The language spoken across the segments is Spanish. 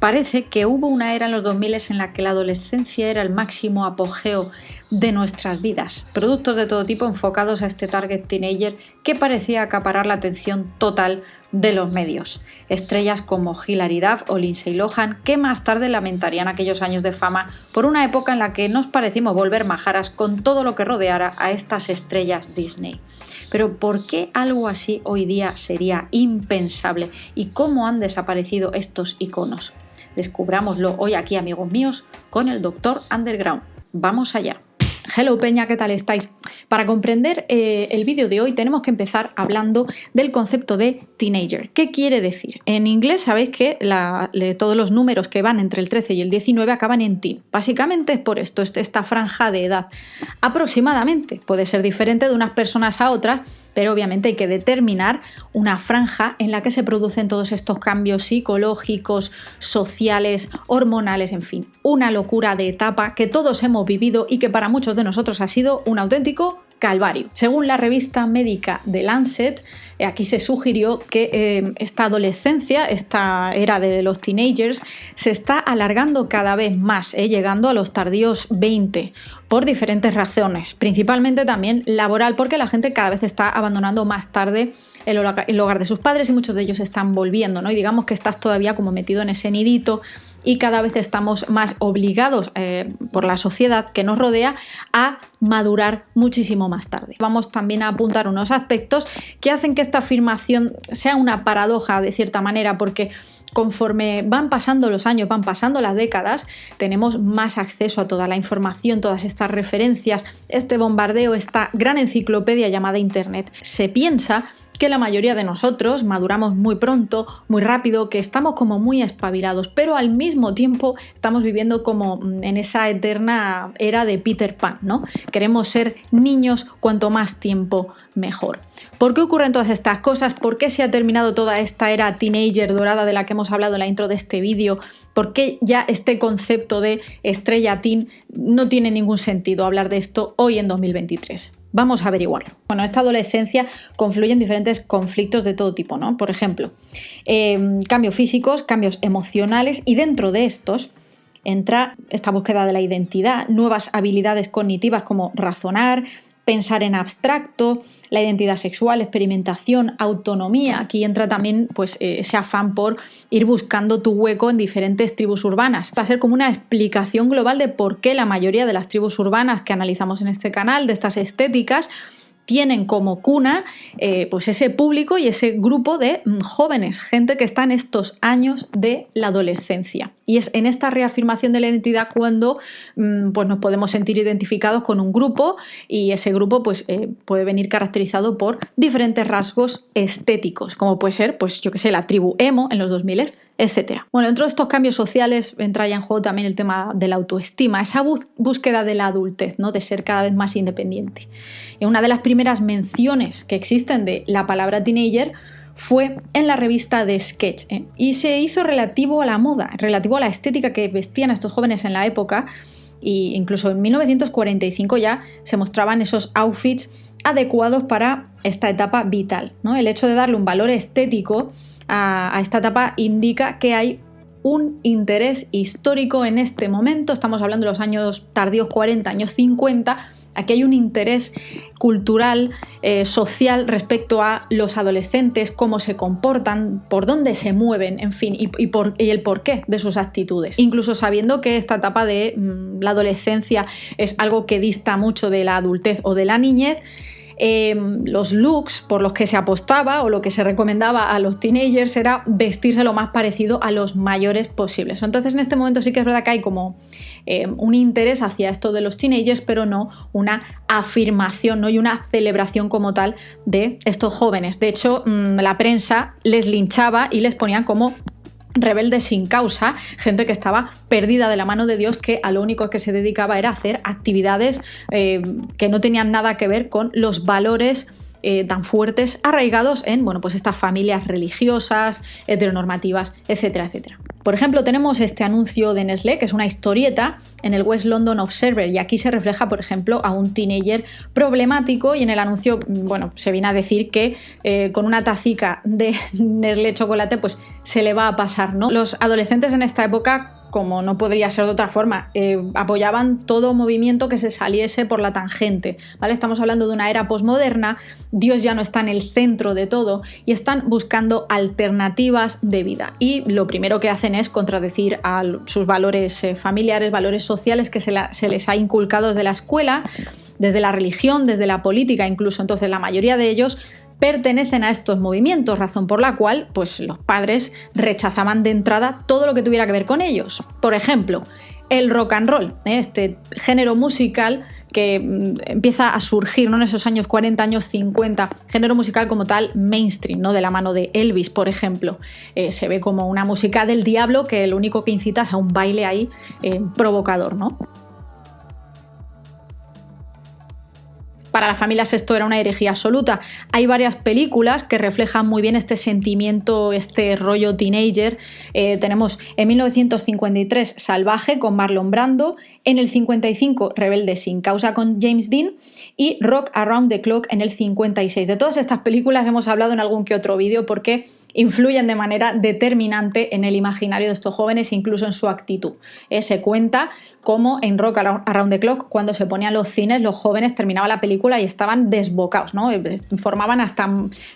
Parece que hubo una era en los 2000 en la que la adolescencia era el máximo apogeo de nuestras vidas. Productos de todo tipo enfocados a este target teenager que parecía acaparar la atención total de los medios. Estrellas como Hilary Duff o Lindsay Lohan, que más tarde lamentarían aquellos años de fama por una época en la que nos parecimos volver majaras con todo lo que rodeara a estas estrellas Disney. Pero ¿por qué algo así hoy día sería impensable? ¿Y cómo han desaparecido estos iconos? Descubrámoslo hoy aquí, amigos míos, con el Dr. Underground. ¡Vamos allá! Hello Peña, ¿qué tal estáis? Para comprender el vídeo de hoy tenemos que empezar hablando del concepto de teenager. ¿Qué quiere decir? En inglés sabéis que todos los números que van entre el 13 y el 19 acaban en teen. Básicamente es por esto, esta franja de edad. Aproximadamente puede ser diferente de unas personas a otras, pero obviamente hay que determinar una franja en la que se producen todos estos cambios psicológicos, sociales, hormonales, en fin, una locura de etapa que todos hemos vivido y que para muchos de nosotros ha sido un auténtico calvario. Según la revista médica The Lancet, aquí se sugirió que esta adolescencia, esta era de los teenagers, se está alargando cada vez más, llegando a los tardíos 20, por diferentes razones, principalmente también laboral, porque la gente cada vez está abandonando más tarde el hogar de sus padres y muchos de ellos están volviendo, ¿no? Y digamos que estás todavía como metido en ese nidito y cada vez estamos más obligados por la sociedad que nos rodea a madurar muchísimo más tarde. Vamos también a apuntar unos aspectos que hacen que esta afirmación sea una paradoja de cierta manera, porque conforme van pasando los años, van pasando las décadas, tenemos más acceso a toda la información, todas estas referencias, este bombardeo, esta gran enciclopedia llamada Internet. Se piensa que la mayoría de nosotros maduramos muy pronto, muy rápido, que estamos como muy espabilados, pero al mismo tiempo estamos viviendo como en esa eterna era de Peter Pan, ¿no? Queremos ser niños cuanto más tiempo mejor. ¿Por qué ocurren todas estas cosas? ¿Por qué se ha terminado toda esta era teenager dorada de la que hemos hablado en la intro de este vídeo? ¿Por qué ya este concepto de estrella teen no tiene ningún sentido hablar de esto hoy en 2023? Vamos a averiguarlo. Bueno, esta adolescencia confluye en diferentes conflictos de todo tipo, ¿no? Por ejemplo, cambios físicos, cambios emocionales, y dentro de estos entra esta búsqueda de la identidad, nuevas habilidades cognitivas como razonar, pensar en abstracto, la identidad sexual, experimentación, autonomía. Aquí entra también pues, ese afán por ir buscando tu hueco en diferentes tribus urbanas. Va a ser como una explicación global de por qué la mayoría de las tribus urbanas que analizamos en este canal, de estas estéticas, tienen como cuna pues ese público y ese grupo de jóvenes, gente que está en estos años de la adolescencia. Y es en esta reafirmación de la identidad cuando pues nos podemos sentir identificados con un grupo, y ese grupo pues, puede venir caracterizado por diferentes rasgos estéticos, como puede ser, pues yo que sé, la tribu emo en los 2000, etc. Bueno, dentro de estos cambios sociales entra ya en juego también el tema de la autoestima, esa búsqueda de la adultez, ¿no? De ser cada vez más independiente. Y una de las primeras menciones que existen de la palabra teenager fue en la revista The Sketch, y se hizo relativo a la moda, relativo a la estética que vestían estos jóvenes en la época, e incluso en 1945 ya se mostraban esos outfits adecuados para esta etapa vital, ¿no? El hecho de darle un valor estético a esta etapa indica que hay un interés histórico en este momento. Estamos hablando de los años tardíos 40, años 50. Aquí hay un interés cultural, social respecto a los adolescentes, cómo se comportan, por dónde se mueven, en fin, y el porqué de sus actitudes. Incluso sabiendo que esta etapa de la adolescencia es algo que dista mucho de la adultez o de la niñez, los looks por los que se apostaba o lo que se recomendaba a los teenagers era vestirse lo más parecido a los mayores posibles. Entonces en este momento sí que es verdad que hay como un interés hacia esto de los teenagers, pero no una afirmación, ¿no? Y una celebración como tal de estos jóvenes. De hecho, la prensa les linchaba y les ponían como rebeldes sin causa, gente que estaba perdida de la mano de Dios, que a lo único que se dedicaba era a hacer actividades que no tenían nada que ver con los valores tan fuertes, arraigados en, bueno, pues estas familias religiosas, heteronormativas, etcétera, etcétera. Por ejemplo, tenemos este anuncio de Nestlé, que es una historieta en el West London Observer, y aquí se refleja, por ejemplo, a un teenager problemático, y en el anuncio, bueno, se viene a decir que con una tacica de Nestlé chocolate, pues se le va a pasar, ¿no? Los adolescentes en esta época, como no podría ser de otra forma, apoyaban todo movimiento que se saliese por la tangente, ¿vale? Estamos hablando de una era posmoderna, Dios ya no está en el centro de todo y están buscando alternativas de vida. Y lo primero que hacen es contradecir a sus valores familiares, valores sociales que se les ha inculcado desde la escuela, desde la religión, desde la política incluso. Entonces la mayoría de ellos pertenecen a estos movimientos, razón por la cual pues, los padres rechazaban de entrada todo lo que tuviera que ver con ellos. Por ejemplo, el rock and roll, este género musical que empieza a surgir, ¿no?, en esos años 40, años 50, género musical como tal mainstream, ¿no?, de la mano de Elvis, por ejemplo. Se ve como una música del diablo que lo único que incita es a un baile ahí provocador, ¿no? Para las familias esto era una herejía absoluta. Hay varias películas que reflejan muy bien este sentimiento, este rollo teenager. Tenemos en 1953 Salvaje con Marlon Brando, en el 55 Rebelde sin causa con James Dean y Rock Around the Clock en el 56. De todas estas películas hemos hablado en algún que otro vídeo porque influyen de manera determinante en el imaginario de estos jóvenes, incluso en su actitud. Se cuenta cómo en Rock Around the Clock, cuando se ponían los cines, los jóvenes terminaban la película y estaban desbocados, ¿no? Formaban hasta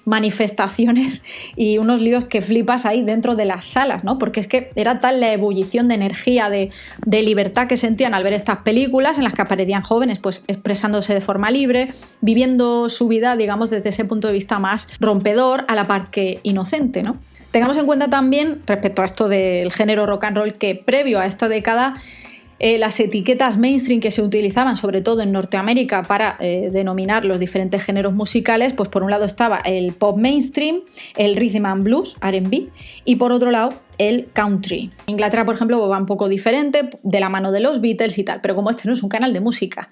manifestaciones y unos líos que flipas ahí dentro de las salas, ¿no? Porque es que era tal la ebullición de energía, de libertad que sentían al ver estas películas en las que aparecían jóvenes pues expresándose de forma libre, viviendo su vida, digamos, desde ese punto de vista más rompedor, a la par que inocente, ¿no? Tengamos en cuenta también, respecto a esto del género rock and roll, que previo a esta década las etiquetas mainstream que se utilizaban sobre todo en Norteamérica para denominar los diferentes géneros musicales, pues por un lado estaba el pop mainstream, el rhythm and blues, R&B, y por otro lado el country. En Inglaterra, por ejemplo, va un poco diferente, de la mano de los Beatles y tal, pero como este no es un canal de música,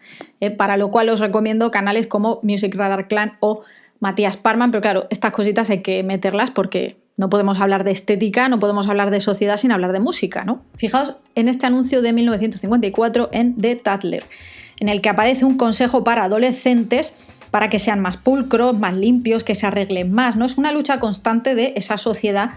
para lo cual os recomiendo canales como Music Radar Clan o Matías Parman, pero claro, estas cositas hay que meterlas porque no podemos hablar de estética, no podemos hablar de sociedad sin hablar de música, ¿no? Fijaos en este anuncio de 1954 en The Tatler, en el que aparece un consejo para adolescentes para que sean más pulcros, más limpios, que se arreglen más, ¿no? Es una lucha constante de esa sociedad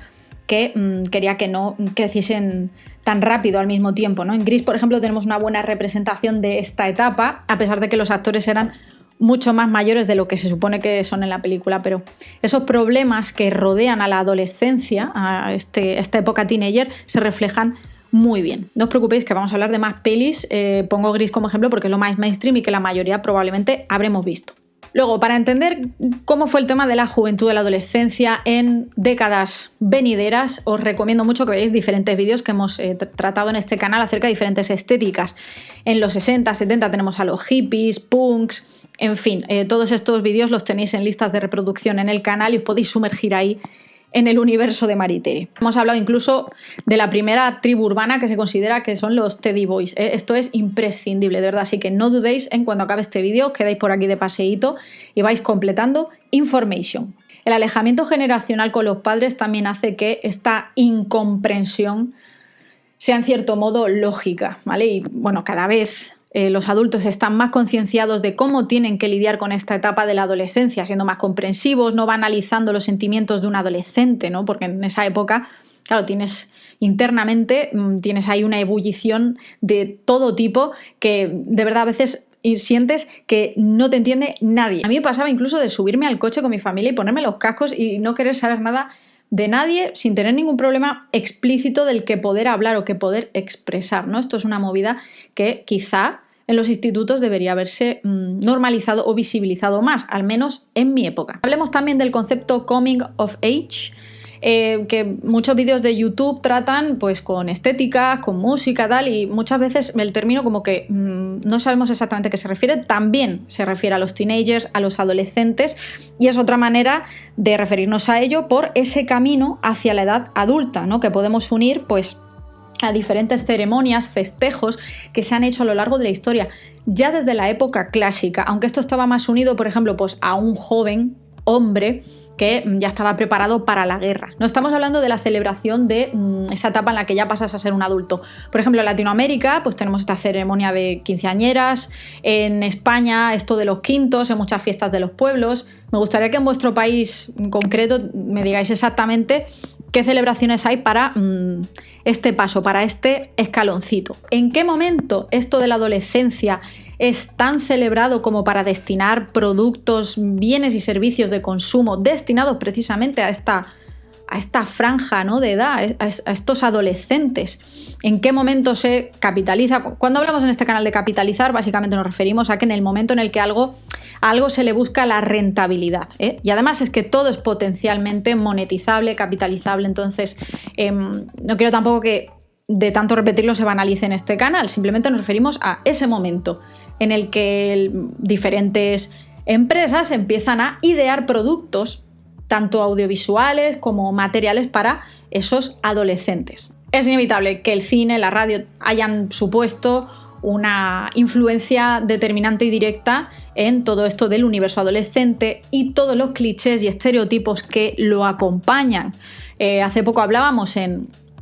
que quería que no creciesen tan rápido al mismo tiempo, ¿no? En Gris, por ejemplo, tenemos una buena representación de esta etapa, a pesar de que los actores eran mucho más mayores de lo que se supone que son en la película, pero esos problemas que rodean a la adolescencia, a esta época teenager, se reflejan muy bien. No os preocupéis que vamos a hablar de más pelis, pongo Gris como ejemplo porque es lo más mainstream y que la mayoría probablemente habremos visto. Luego, para entender cómo fue el tema de la juventud, de la adolescencia en décadas venideras, os recomiendo mucho que veáis diferentes vídeos que hemos tratado en este canal acerca de diferentes estéticas. En los 60, 70 tenemos a los hippies, punks, en fin, todos estos vídeos los tenéis en listas de reproducción en el canal y os podéis sumergir ahí en el universo de Mariteri. Hemos hablado incluso de la primera tribu urbana que se considera que son los Teddy Boys. Esto es imprescindible, de verdad, así que no dudéis en cuando acabe este vídeo, quedáis por aquí de paseíto y vais completando information. El alejamiento generacional con los padres también hace que esta incomprensión sea en cierto modo lógica, ¿vale? Y bueno, cada vez los adultos están más concienciados de cómo tienen que lidiar con esta etapa de la adolescencia, siendo más comprensivos, no banalizando los sentimientos de un adolescente, ¿no? Porque en esa época, claro, tienes ahí una ebullición de todo tipo que de verdad a veces sientes que no te entiende nadie. A mí me pasaba incluso de subirme al coche con mi familia y ponerme los cascos y no querer saber nada de nadie sin tener ningún problema explícito del que poder hablar o que poder expresar, ¿no? Esto es una movida que quizá en los institutos debería haberse normalizado o visibilizado más, al menos en mi época. Hablemos también del concepto coming of age, que muchos vídeos de YouTube tratan pues con estética, con música, tal, y muchas veces el término como que no sabemos exactamente a qué se refiere. También se refiere a los teenagers, a los adolescentes, y es otra manera de referirnos a ello por ese camino hacia la edad adulta, ¿no? Que podemos unir pues a diferentes ceremonias, festejos que se han hecho a lo largo de la historia, ya desde la época clásica, aunque esto estaba más unido, por ejemplo, pues a un joven hombre que ya estaba preparado para la guerra. No estamos hablando de la celebración de esa etapa en la que ya pasas a ser un adulto. Por ejemplo, en Latinoamérica pues tenemos esta ceremonia de quinceañeras, en España esto de los quintos, en muchas fiestas de los pueblos. Me gustaría que en vuestro país en concreto me digáis exactamente qué celebraciones hay para este paso, para este escaloncito. ¿En qué momento esto de la adolescencia es tan celebrado como para destinar productos, bienes y servicios de consumo destinados precisamente a esta franja, ¿no?, de edad, a estos adolescentes? ¿En qué momento se capitaliza? Cuando hablamos en este canal de capitalizar, básicamente nos referimos a que en el momento en el que a algo se le busca la rentabilidad, ¿eh? Y además es que todo es potencialmente monetizable, capitalizable, entonces no quiero tampoco que de tanto repetirlo se banalice en este canal, simplemente nos referimos a ese momento en el que diferentes empresas empiezan a idear productos, tanto audiovisuales como materiales, para esos adolescentes. Es inevitable que el cine, la radio hayan supuesto una influencia determinante y directa en todo esto del universo adolescente y todos los clichés y estereotipos que lo acompañan. Hace poco hablábamos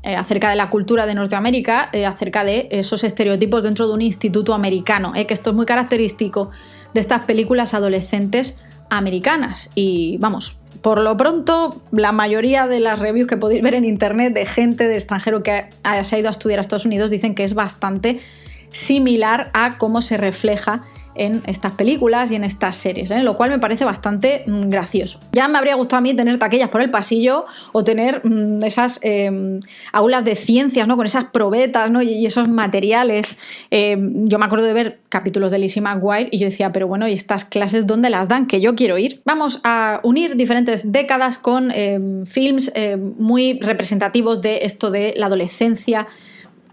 acerca de la cultura de Norteamérica, acerca de esos estereotipos dentro de un instituto americano, que esto es muy característico de estas películas adolescentes americanas. Y vamos, por lo pronto, la mayoría de las reviews que podéis ver en internet de gente de extranjero que se ha ido a estudiar a Estados Unidos dicen que es bastante similar a cómo se refleja en estas películas y en estas series, lo cual me parece bastante gracioso. Ya me habría gustado a mí tener taquillas por el pasillo o tener esas aulas de ciencias, ¿no?, con esas probetas, ¿no?, y esos materiales. Yo me acuerdo de ver capítulos de Lizzie McGuire y yo decía, pero bueno, ¿y estas clases dónde las dan? Que yo quiero ir. Vamos a unir diferentes décadas con films muy representativos de esto de la adolescencia.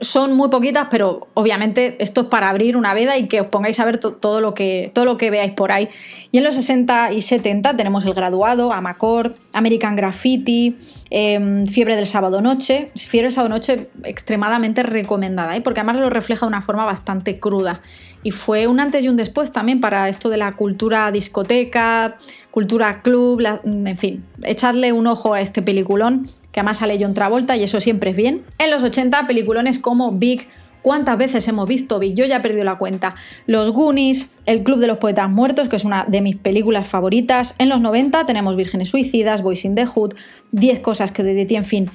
Son muy poquitas, pero obviamente esto es para abrir una veda y que os pongáis a ver todo lo que veáis por ahí. Y en los 60 y 70 tenemos El Graduado, Amarcord, American Graffiti, Fiebre del Sábado Noche. Fiebre del Sábado Noche extremadamente recomendada, porque además lo refleja de una forma bastante cruda. Y fue un antes y un después también para esto de la cultura discoteca, cultura club, en fin, echadle un ojo a este peliculón, que además sale John Travolta y eso siempre es bien. En los 80, peliculones como Big. ¿Cuántas veces hemos visto Big? Yo ya he perdido la cuenta. Los Goonies, El Club de los Poetas Muertos, que es una de mis películas favoritas. En los 90 tenemos Vírgenes Suicidas, Boys in the Hood, 10 cosas que doy de ti, en fin,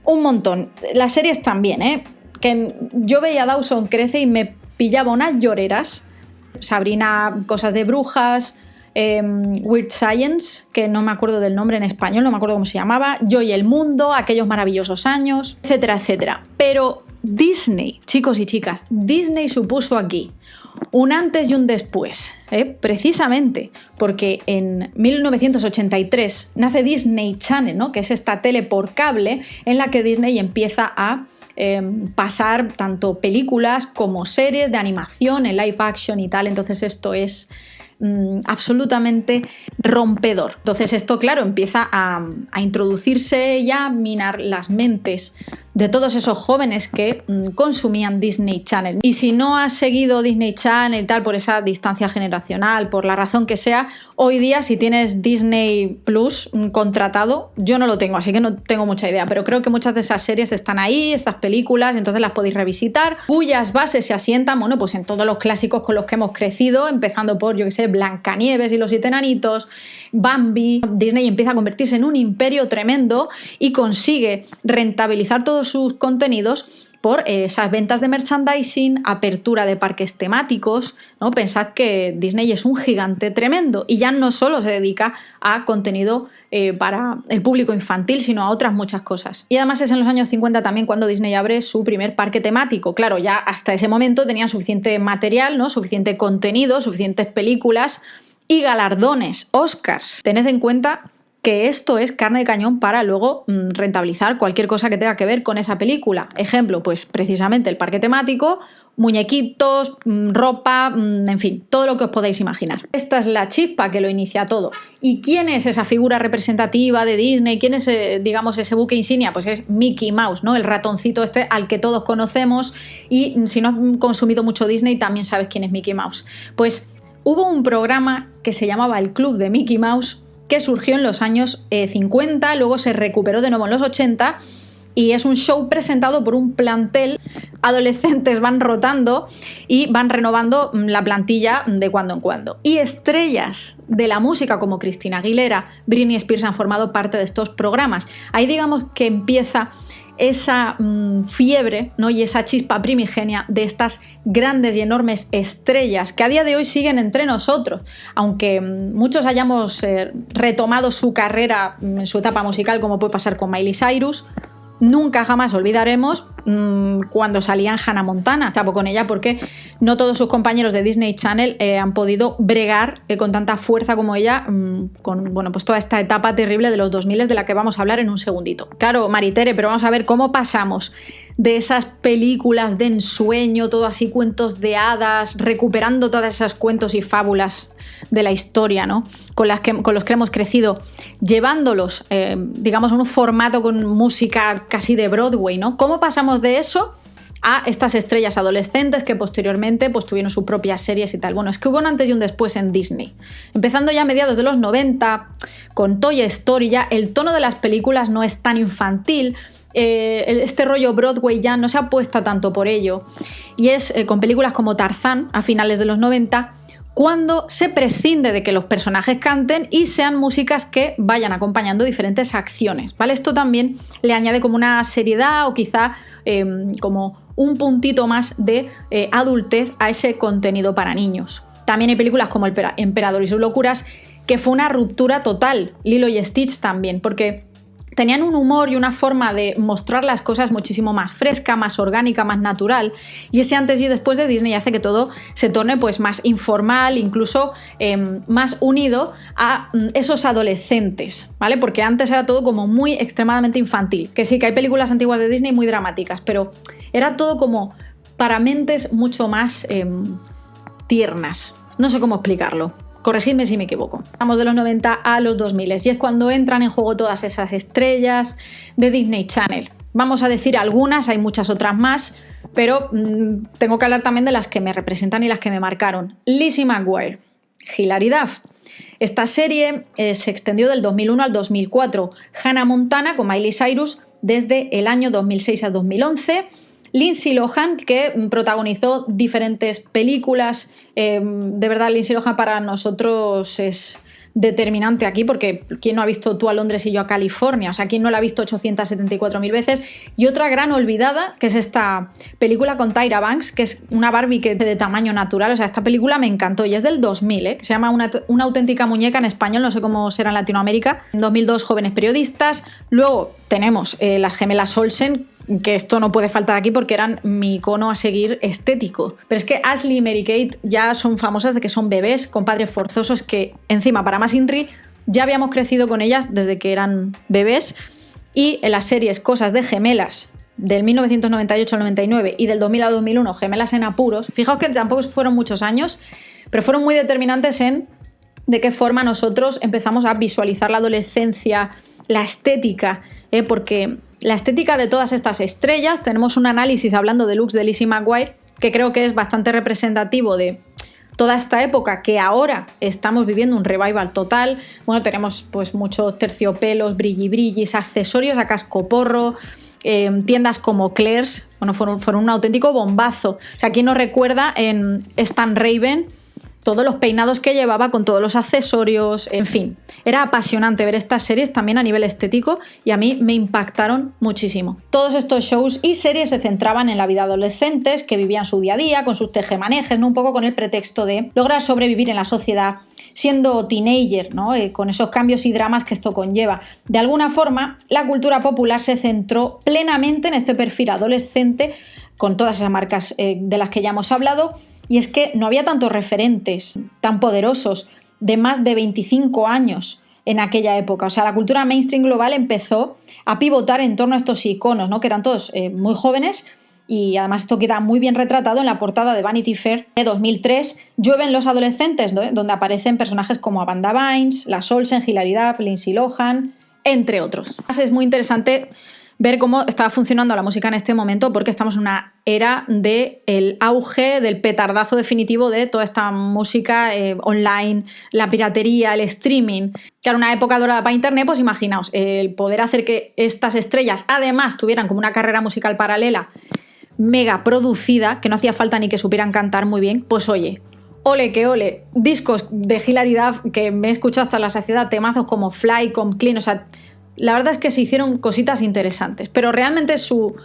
un montón. Las series también, que yo veía Dawson Crece y me pillaba unas lloreras. Sabrina, cosas de brujas, Weird Science, que no me acuerdo del nombre en español, no me acuerdo cómo se llamaba, Yo y el Mundo, Aquellos maravillosos años, etcétera, etcétera. Pero Disney, chicos y chicas, Disney supuso aquí un antes y un después, precisamente porque en 1983 nace Disney Channel, ¿no?, que es esta tele por cable en la que Disney empieza a pasar tanto películas como series de animación en live action y tal. Entonces esto es absolutamente rompedor. Entonces esto, claro, empieza a introducirse y a minar las mentes de todos esos jóvenes que consumían Disney Channel. Y si no has seguido Disney Channel y tal, por esa distancia generacional, por la razón que sea, hoy día si tienes Disney Plus contratado, yo no lo tengo, así que no tengo mucha idea, pero creo que muchas de esas series están ahí, estas películas, entonces las podéis revisitar, cuyas bases se asientan, bueno, pues en todos los clásicos con los que hemos crecido, empezando por, yo que sé, Blancanieves y los 7 enanitos, Bambi. Disney empieza a convertirse en un imperio tremendo y consigue rentabilizar todos sus contenidos por esas ventas de merchandising, apertura de parques temáticos, ¿no? Pensad que Disney es un gigante tremendo y ya no solo se dedica a contenido para el público infantil, sino a otras muchas cosas. Y además es en los años 50 también cuando Disney abre su primer parque temático. Claro, ya hasta ese momento tenían suficiente material, ¿no?, suficiente contenido, suficientes películas y galardones, Oscars. Tened en cuenta que esto es carne de cañón para luego rentabilizar cualquier cosa que tenga que ver con esa película. Ejemplo, pues precisamente el parque temático, muñequitos, ropa, en fin, todo lo que os podáis imaginar. Esta es la chispa que lo inicia todo. ¿Y quién es esa figura representativa de Disney? ¿Quién es, digamos, ese buque insignia? Pues es Mickey Mouse, ¿no?, el ratoncito este al que todos conocemos, y si no has consumido mucho Disney también sabes quién es Mickey Mouse. Pues hubo un programa que se llamaba El Club de Mickey Mouse que surgió en los años 50, luego se recuperó de nuevo en los 80 y es un show presentado por un plantel. Adolescentes van rotando y van renovando la plantilla de cuando en cuando. Y estrellas de la música como Christina Aguilera, Britney Spears han formado parte de estos programas. Ahí digamos que empieza esa fiebre, ¿no? Y esa chispa primigenia de estas grandes y enormes estrellas que a día de hoy siguen entre nosotros, aunque muchos hayamos retomado su carrera en su etapa musical, como puede pasar con Miley Cyrus. Nunca jamás olvidaremos cuando salía en Hannah Montana. Chapo con ella porque no todos sus compañeros de Disney Channel han podido bregar con tanta fuerza como ella con pues toda esta etapa terrible de los 2000 de la que vamos a hablar en un segundito. Claro, Maritere, pero vamos a ver cómo pasamos de esas películas de ensueño, todo así cuentos de hadas, recuperando todas esas cuentos y fábulas de la historia, ¿no? Con los que hemos crecido, llevándolos, digamos, a un formato con música casi de Broadway, ¿no? ¿Cómo pasamos de eso a estas estrellas adolescentes que posteriormente pues, tuvieron sus propias series y tal? Bueno, es que hubo un antes y un después en Disney. Empezando ya a mediados de los 90, con Toy Story, ya el tono de las películas no es tan infantil, este rollo Broadway ya no se apuesta tanto por ello, y es con películas como Tarzán, a finales de los 90, cuando se prescinde de que los personajes canten y sean músicas que vayan acompañando diferentes acciones, ¿vale? Esto también le añade como una seriedad o quizá como un puntito más de adultez a ese contenido para niños. También hay películas como El Emperador y sus locuras, que fue una ruptura total. Lilo y Stitch también, porque tenían un humor y una forma de mostrar las cosas muchísimo más fresca, más orgánica, más natural, y ese antes y después de Disney hace que todo se torne pues más informal, incluso más unido a esos adolescentes, ¿vale? Porque antes era todo como muy extremadamente infantil, que sí, que hay películas antiguas de Disney muy dramáticas, pero era todo como para mentes mucho más tiernas. No sé cómo explicarlo. Corregidme si me equivoco. Vamos de los 90 a los 2000 y es cuando entran en juego todas esas estrellas de Disney Channel. Vamos a decir algunas, hay muchas otras más, pero tengo que hablar también de las que me representan y las que me marcaron. Lizzie McGuire, Hilary Duff. Esta serie se extendió del 2001 al 2004. Hannah Montana con Miley Cyrus desde el año 2006 al 2011. Lindsay Lohan, que protagonizó diferentes películas. De verdad, Lindsay Lohan para nosotros es determinante aquí, porque ¿quién no ha visto Tú a Londres y yo a California? O sea, ¿quién no la ha visto 874.000 veces? Y otra gran olvidada, que es esta película con Tyra Banks, que es una Barbie que de tamaño natural. O sea, esta película me encantó y es del 2000, que se llama una auténtica muñeca en español, no sé cómo será en Latinoamérica. En 2002, Jóvenes periodistas. Luego tenemos las gemelas Olsen, que esto no puede faltar aquí porque eran mi icono a seguir estético. Pero es que Ashley y Mary Kate ya son famosas de que son bebés con padres forzosos, que encima, para más Inri, ya habíamos crecido con ellas desde que eran bebés. Y en las series Cosas de gemelas del 1998 al 99 y del 2000 al 2001, Gemelas en apuros, fijaos que tampoco fueron muchos años, pero fueron muy determinantes en de qué forma nosotros empezamos a visualizar la adolescencia, la estética, porque la estética de todas estas estrellas, tenemos un análisis hablando de looks de Lizzie McGuire, que creo que es bastante representativo de toda esta época, que ahora estamos viviendo un revival total. Bueno, tenemos pues muchos terciopelos, brillis, accesorios a cascoporro, tiendas como Claire's, bueno, fueron un auténtico bombazo. O sea, ¿quién nos recuerda en Stan Raven todos los peinados que llevaba con todos los accesorios? En fin, era apasionante ver estas series también a nivel estético y a mí me impactaron muchísimo. Todos estos shows y series se centraban en la vida de adolescentes que vivían su día a día con sus tejemanejes, ¿no? Un poco con el pretexto de lograr sobrevivir en la sociedad siendo teenager, ¿no? Con esos cambios y dramas que esto conlleva. De alguna forma, la cultura popular se centró plenamente en este perfil adolescente con todas esas marcas de las que ya hemos hablado. Y es que no había tantos referentes tan poderosos de más de 25 años en aquella época. O sea, la cultura mainstream global empezó a pivotar en torno a estos iconos, ¿no? Que eran todos muy jóvenes, y además esto queda muy bien retratado en la portada de Vanity Fair de 2003, Llueven los adolescentes, ¿no? Donde aparecen personajes como Amanda Bynes, las Olsen, Hilary Duff, Lindsay Lohan, entre otros. Es muy interesante ver cómo estaba funcionando la música en este momento, porque estamos en una era del auge, del petardazo definitivo de toda esta música online, la piratería, el streaming. Que era una época dorada para internet, pues imaginaos, el poder hacer que estas estrellas además tuvieran como una carrera musical paralela mega producida, que no hacía falta ni que supieran cantar muy bien, pues oye, ole que ole, discos de Hilary Duff que me he escuchado hasta la saciedad, temazos como Fly, como Clean, o sea, la verdad es que se hicieron cositas interesantes, pero realmente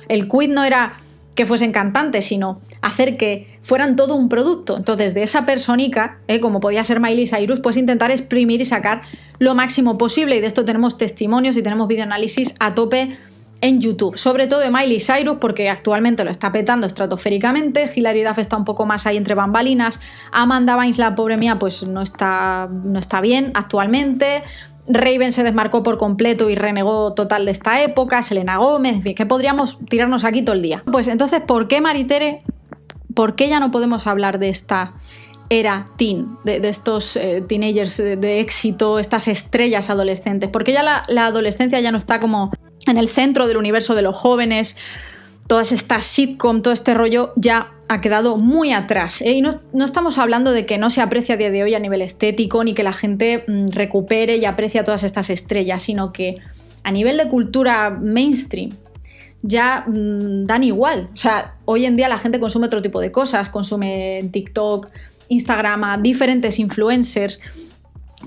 el quid no era que fuesen cantantes, sino hacer que fueran todo un producto. Entonces, de esa personita, como podía ser Miley Cyrus, pues intentar exprimir y sacar lo máximo posible, y de esto tenemos testimonios y tenemos videoanálisis a tope en YouTube, sobre todo de Miley Cyrus, porque actualmente lo está petando estratosféricamente. Hilary Duff está un poco más ahí entre bambalinas. Amanda Bynes, la pobre mía, pues no está bien actualmente. Raven se desmarcó por completo y renegó total de esta época. Selena Gómez, en fin, que podríamos tirarnos aquí todo el día. Pues entonces, ¿por qué, Maritere? ¿Por qué ya no podemos hablar de esta era teen, de estos teenagers de éxito, estas estrellas adolescentes? Porque ya la adolescencia ya no está como en el centro del universo de los jóvenes. Todas estas sitcom, todo este rollo ya ha quedado muy atrás, ¿eh? Y no estamos hablando de que no se aprecia a día de hoy a nivel estético, ni que la gente recupere y aprecie a todas estas estrellas, sino que a nivel de cultura mainstream ya dan igual. O sea, hoy en día la gente consume otro tipo de cosas, consume en TikTok, Instagram, a diferentes influencers,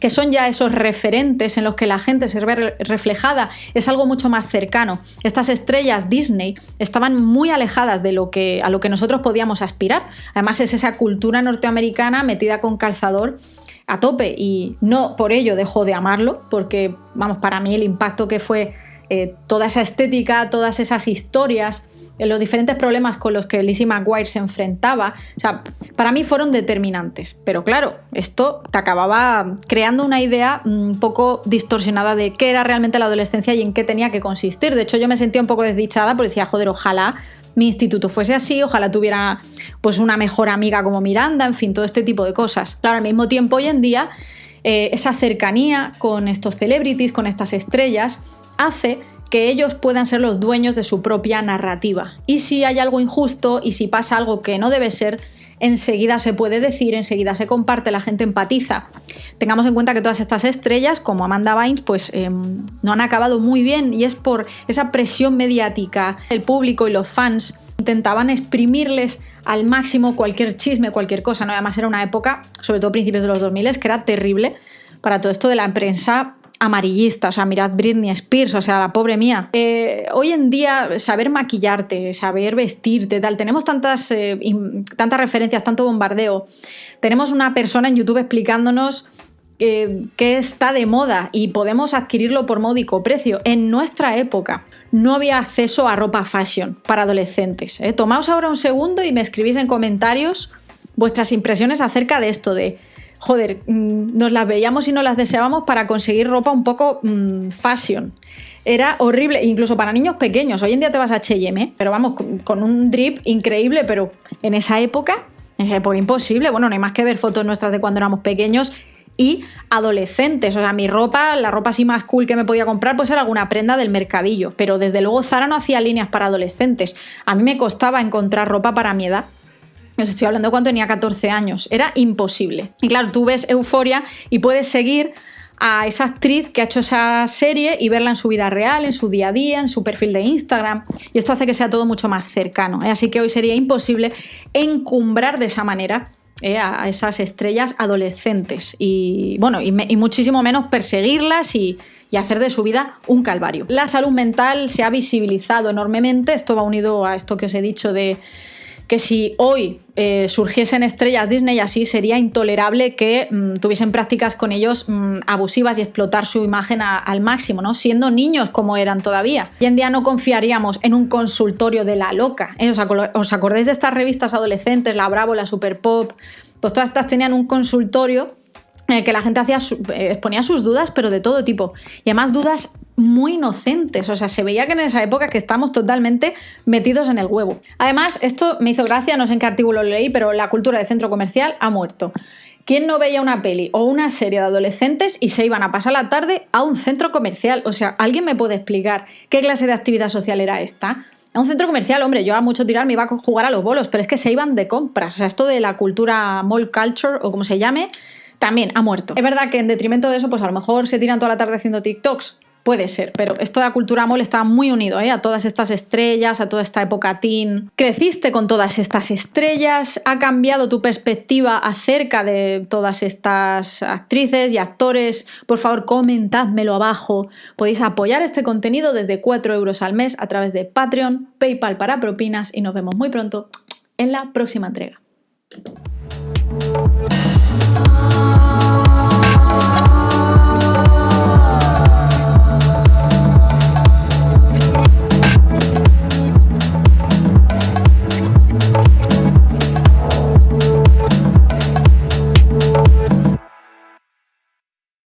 que son ya esos referentes en los que la gente se ve reflejada, es algo mucho más cercano. Estas estrellas Disney estaban muy alejadas a lo que nosotros podíamos aspirar. Además es esa cultura norteamericana metida con calzador a tope, y no por ello dejo de amarlo, porque vamos, para mí el impacto que fue toda esa estética, todas esas historias, los diferentes problemas con los que Lizzie McGuire se enfrentaba, o sea, para mí fueron determinantes. Pero claro, esto te acababa creando una idea un poco distorsionada de qué era realmente la adolescencia y en qué tenía que consistir. De hecho, yo me sentía un poco desdichada porque decía, joder, ojalá mi instituto fuese así, ojalá tuviera pues una mejor amiga como Miranda, en fin, todo este tipo de cosas. Claro, al mismo tiempo, hoy en día, esa cercanía con estos celebrities, con estas estrellas, hace que ellos puedan ser los dueños de su propia narrativa. Y si hay algo injusto y si pasa algo que no debe ser, enseguida se puede decir, enseguida se comparte, la gente empatiza. Tengamos en cuenta que todas estas estrellas, como Amanda Bynes, pues no han acabado muy bien, y es por esa presión mediática. El público y los fans intentaban exprimirles al máximo cualquier chisme, cualquier cosa, ¿no? Además era una época, sobre todo principios de los 2000, que era terrible para todo esto de la prensa amarillista. O sea, mirad Britney Spears, o sea, la pobre mía. Hoy en día, saber maquillarte, saber vestirte, tal, tenemos tantas referencias, tanto bombardeo. Tenemos una persona en YouTube explicándonos qué está de moda y podemos adquirirlo por módico precio. En nuestra época no había acceso a ropa fashion para adolescentes, ¿eh? Tomaos ahora un segundo y me escribís en comentarios vuestras impresiones acerca de esto de joder, nos las veíamos y nos las deseábamos para conseguir ropa un poco fashion. Era horrible, incluso para niños pequeños. Hoy en día te vas a H&M, pero vamos, con un drip increíble, pero en esa época imposible. Bueno, no hay más que ver fotos nuestras de cuando éramos pequeños y adolescentes. O sea, mi ropa, la ropa así más cool que me podía comprar, pues era alguna prenda del mercadillo. Pero desde luego Zara no hacía líneas para adolescentes. A mí me costaba encontrar ropa para mi edad. Os estoy hablando de cuando tenía 14 años. Era imposible. Y claro, tú ves Euphoria y puedes seguir a esa actriz que ha hecho esa serie y verla en su vida real, en su día a día, en su perfil de Instagram. Y esto hace que sea todo mucho más cercano, ¿eh? Así que hoy sería imposible encumbrar de esa manera a esas estrellas adolescentes. Y bueno, y muchísimo menos perseguirlas y hacer de su vida un calvario. La salud mental se ha visibilizado enormemente. Esto va unido a esto que os he dicho de que si hoy surgiesen estrellas Disney así, sería intolerable que tuviesen prácticas con ellos abusivas y explotar su imagen al máximo, ¿no? Siendo niños como eran todavía. Hoy en día no confiaríamos en un consultorio de la loca, ¿eh? ¿Os acordáis de estas revistas adolescentes, la Bravo, la Super Pop? Pues todas estas tenían un consultorio en el que la gente exponía sus dudas, pero de todo tipo. Y además dudas muy inocentes. O sea, se veía que en esa época que estamos totalmente metidos en el huevo. Además, esto me hizo gracia, no sé en qué artículo lo leí, pero la cultura de centro comercial ha muerto. ¿Quién no veía una peli o una serie de adolescentes y se iban a pasar la tarde a un centro comercial? O sea, ¿alguien me puede explicar qué clase de actividad social era esta? A un centro comercial, hombre, yo a mucho tirar me iba a jugar a los bolos, pero es que se iban de compras. O sea, esto de la cultura mall culture, o como se llame, también ha muerto. Es verdad que en detrimento de eso, pues a lo mejor se tiran toda la tarde haciendo TikToks. Puede ser, pero esto de la cultura mall está muy unido, a todas estas estrellas, a toda esta época teen. Creciste con todas estas estrellas, ha cambiado tu perspectiva acerca de todas estas actrices y actores. Por favor, comentádmelo abajo. Podéis apoyar este contenido desde 4 euros al mes a través de Patreon, PayPal para propinas y nos vemos muy pronto en la próxima entrega.